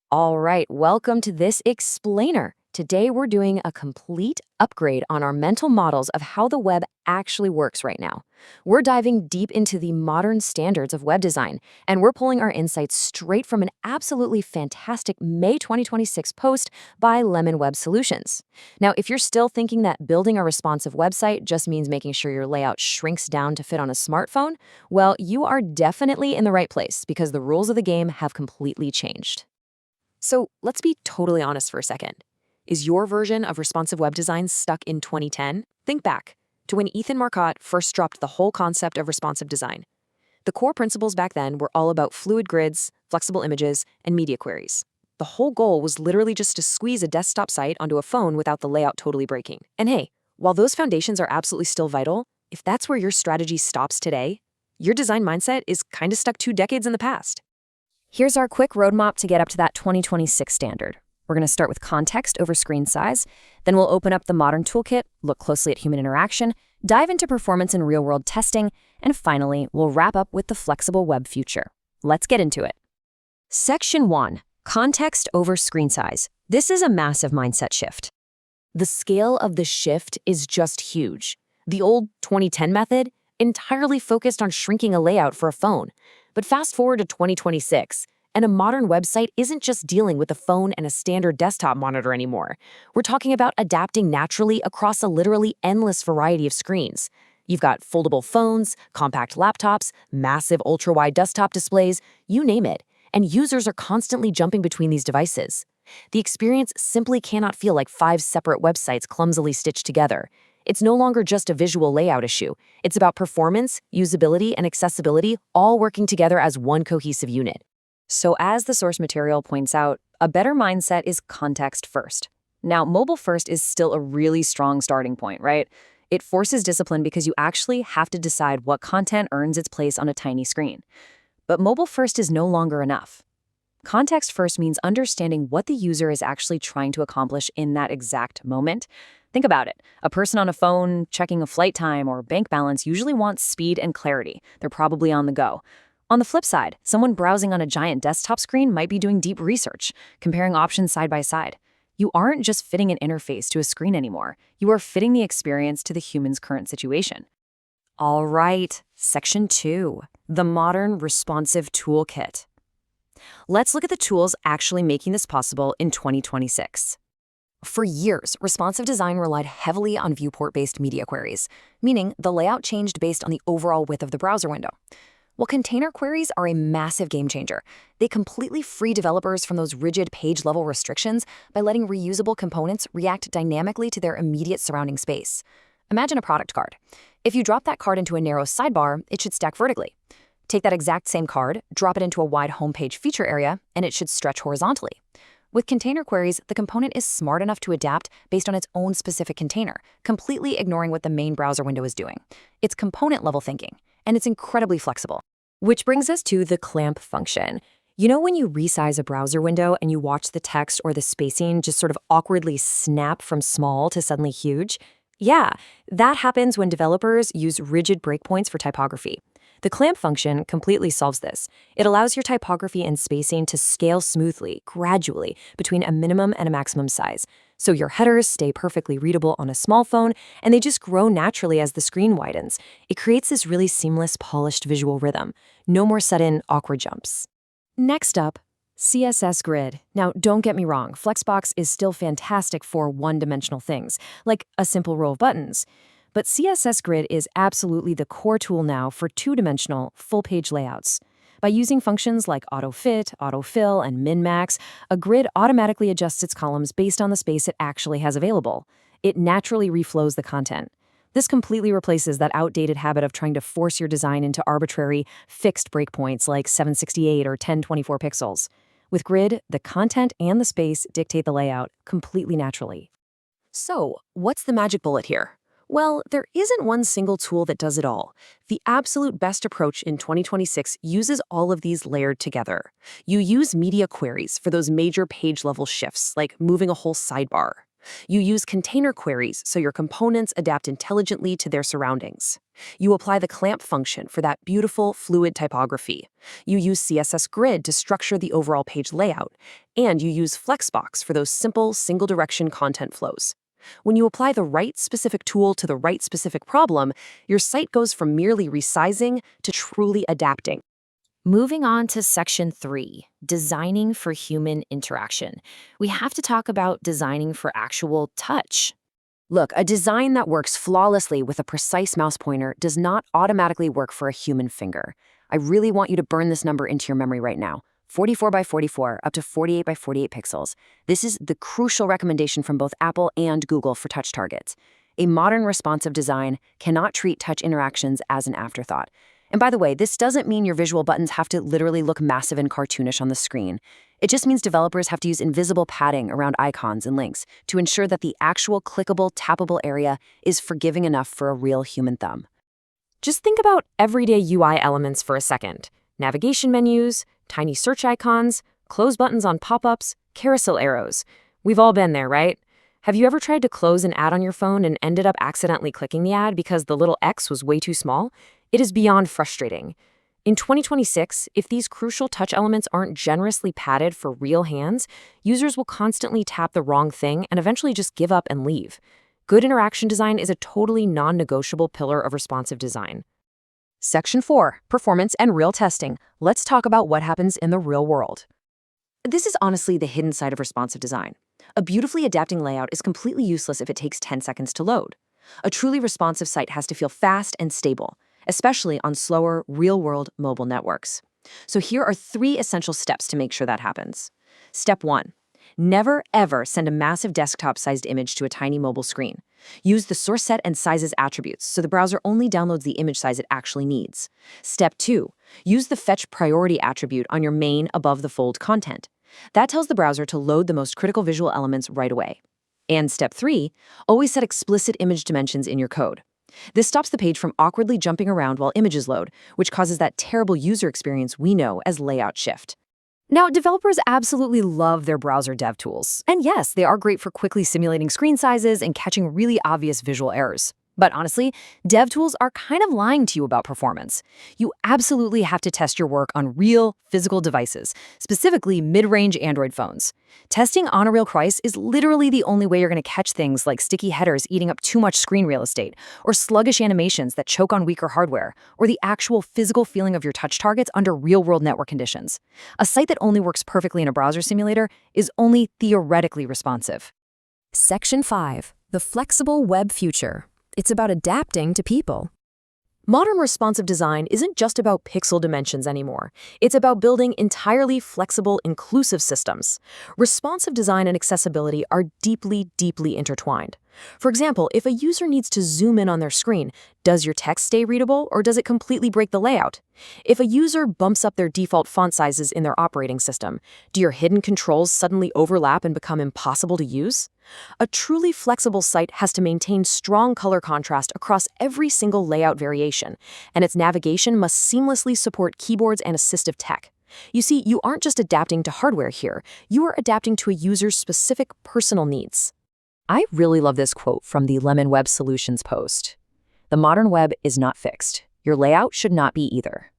All right, welcome to this explainer. Today we're doing a complete upgrade on our mental models of how the web actually works right now. We're diving deep into the modern standards of web design, and we're pulling our insights straight from an absolutely fantastic May 2026 post by Lemon Web Solutions. Now, if you're still thinking that building a responsive website just means making sure your layout shrinks down to fit on a smartphone, well, you are definitely in the right place because the rules of the game have completely changed. So let's be totally honest for a second. Is your version of responsive web design stuck in 2010? Think back to when Ethan Marcotte first dropped the whole concept of responsive design. The core principles back then were all about fluid grids, flexible images, and media queries. The whole goal was literally just to squeeze a desktop site onto a phone without the layout totally breaking. And hey, while those foundations are absolutely still vital, if that's where your strategy stops today, your design mindset is kind of stuck 2 decades in the past. Here's our quick roadmap to get up to that 2026 standard. We're going to start with context over screen size, then we'll open up the modern toolkit, look closely at human interaction, dive into performance and real-world testing, and finally, we'll wrap up with the flexible web future. Let's get into it. Section 1. Context over screen size. This is a massive mindset shift. The scale of the shift is just huge. The old 2010 method entirely focused on shrinking a layout for a phone. But fast forward to 2026, and a modern website isn't just dealing with a phone and a standard desktop monitor anymore. We're talking about adapting naturally across a literally endless variety of screens. You've got foldable phones, compact laptops, massive ultra-wide desktop displays, you name it, and users are constantly jumping between these devices. The experience simply cannot feel like 5 separate websites clumsily stitched together. It's no longer just a visual layout issue. It's about performance, usability, and accessibility all working together as one cohesive unit. So as the source material points out, a better mindset is context first. Now, mobile first is still a really strong starting point, right? It forces discipline because you actually have to decide what content earns its place on a tiny screen. But mobile first is no longer enough. Context first means understanding what the user is actually trying to accomplish in that exact moment. Think about it. A person on a phone checking a flight time or bank balance usually wants speed and clarity. They're probably on the go. On the flip side, someone browsing on a giant desktop screen might be doing deep research, comparing options side by side. You aren't just fitting an interface to a screen anymore. You are fitting the experience to the human's current situation. All right, Section 2, the modern responsive toolkit. Let's look at the tools actually making this possible in 2026. For years, responsive design relied heavily on viewport-based media queries, meaning the layout changed based on the overall width of the browser window. Well, container queries are a massive game changer. They completely free developers from those rigid page-level restrictions by letting reusable components react dynamically to their immediate surrounding space. Imagine a product card. If you drop that card into a narrow sidebar, it should stack vertically. Take that exact same card, drop it into a wide homepage feature area, and it should stretch horizontally. With container queries, the component is smart enough to adapt based on its own specific container, completely ignoring what the main browser window is doing. It's component-level thinking, and it's incredibly flexible. Which brings us to the clamp function. You know when you resize a browser window and you watch the text or the spacing just sort of awkwardly snap from small to suddenly huge? Yeah, that happens when developers use rigid breakpoints for typography. The clamp function completely solves this. It allows your typography and spacing to scale smoothly, gradually, between a minimum and a maximum size. So your headers stay perfectly readable on a small phone, and they just grow naturally as the screen widens. It creates this really seamless, polished visual rhythm. No more sudden, awkward jumps. Next up, CSS Grid. Now, don't get me wrong, Flexbox is still fantastic for one-dimensional things, like a simple row of buttons. But CSS Grid is absolutely the core tool now for two-dimensional, full-page layouts. By using functions like AutoFit, AutoFill, and MinMax, a grid automatically adjusts its columns based on the space it actually has available. It naturally reflows the content. This completely replaces that outdated habit of trying to force your design into arbitrary, fixed breakpoints like 768 or 1024 pixels. With Grid, the content and the space dictate the layout completely naturally. So, what's the magic bullet here? Well, there isn't one single tool that does it all. The absolute best approach in 2026 uses all of these layered together. You use media queries for those major page-level shifts, like moving a whole sidebar. You use container queries so your components adapt intelligently to their surroundings. You apply the clamp function for that beautiful, fluid typography. You use CSS Grid to structure the overall page layout. And you use Flexbox for those simple, single-direction content flows. When you apply the right specific tool to the right specific problem, your site goes from merely resizing to truly adapting. Moving on to section 3, designing for human interaction. We have to talk about designing for actual touch. Look, a design that works flawlessly with a precise mouse pointer does not automatically work for a human finger. I really want you to burn this number into your memory right now. 44 by 44 up to 48 by 48 pixels. This is the crucial recommendation from both Apple and Google for touch targets. A modern responsive design cannot treat touch interactions as an afterthought. And by the way, this doesn't mean your visual buttons have to literally look massive and cartoonish on the screen. It just means developers have to use invisible padding around icons and links to ensure that the actual clickable, tappable area is forgiving enough for a real human thumb. Just think about everyday UI elements for a second. Navigation menus, tiny search icons, close buttons on pop-ups, carousel arrows. We've all been there, right? Have you ever tried to close an ad on your phone and ended up accidentally clicking the ad because the little X was way too small? It is beyond frustrating. In 2026, if these crucial touch elements aren't generously padded for real hands, users will constantly tap the wrong thing and eventually just give up and leave. Good interaction design is a totally non-negotiable pillar of responsive design. Section 4, performance and real testing. Let's talk about what happens in the real world. This is honestly the hidden side of responsive design. A beautifully adapting layout is completely useless if it takes 10 seconds to load. A truly responsive site has to feel fast and stable, especially on slower, real-world mobile networks. So here are 3 essential steps to make sure that happens. Step 1. Never, ever send a massive desktop-sized image to a tiny mobile screen. Use the source set and sizes attributes so the browser only downloads the image size it actually needs. Step 2. Use the fetch priority attribute on your main above-the-fold content. That tells the browser to load the most critical visual elements right away. And step 3, always set explicit image dimensions in your code. This stops the page from awkwardly jumping around while images load, which causes that terrible user experience we know as layout shift. Now, developers absolutely love their browser dev tools. And yes, they are great for quickly simulating screen sizes and catching really obvious visual errors. But honestly, dev tools are kind of lying to you about performance. You absolutely have to test your work on real, physical devices, specifically mid-range Android phones. Testing on a real device is literally the only way you're going to catch things like sticky headers eating up too much screen real estate, or sluggish animations that choke on weaker hardware, or the actual physical feeling of your touch targets under real-world network conditions. A site that only works perfectly in a browser simulator is only theoretically responsive. Section 5. The flexible web future. It's about adapting to people. Modern responsive design isn't just about pixel dimensions anymore. It's about building entirely flexible, inclusive systems. Responsive design and accessibility are deeply, deeply intertwined. For example, if a user needs to zoom in on their screen, does your text stay readable or does it completely break the layout? If a user bumps up their default font sizes in their operating system, do your hidden controls suddenly overlap and become impossible to use? A truly flexible site has to maintain strong color contrast across every single layout variation, and its navigation must seamlessly support keyboards and assistive tech. You see, you aren't just adapting to hardware here, you are adapting to a user's specific personal needs. I really love this quote from the Lemon Web Solutions post. The modern web is not fixed. Your layout should not be either.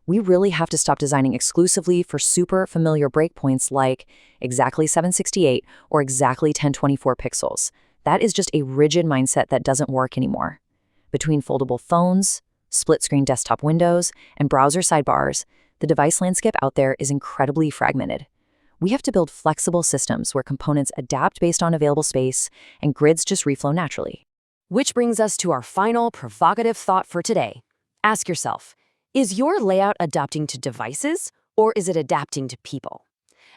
We really have to stop designing exclusively for super familiar breakpoints like exactly 768 or exactly 1024 pixels. That is just a rigid mindset that doesn't work anymore. Between foldable phones, split-screen desktop windows, and browser sidebars, the device landscape out there is incredibly fragmented. We have to build flexible systems where components adapt based on available space and grids just reflow naturally. Which brings us to our final provocative thought for today. Ask yourself, is your layout adapting to devices or is it adapting to people?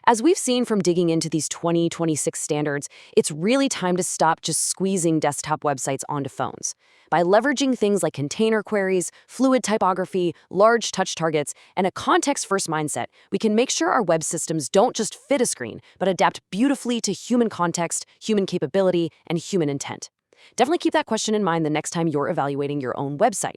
As we've seen from digging into these 2026 standards, it's really time to stop just squeezing desktop websites onto phones. By leveraging things like container queries, fluid typography, large touch targets, and a context-first mindset, we can make sure our web systems don't just fit a screen, but adapt beautifully to human context, human capability, and human intent. Definitely keep that question in mind the next time you're evaluating your own website.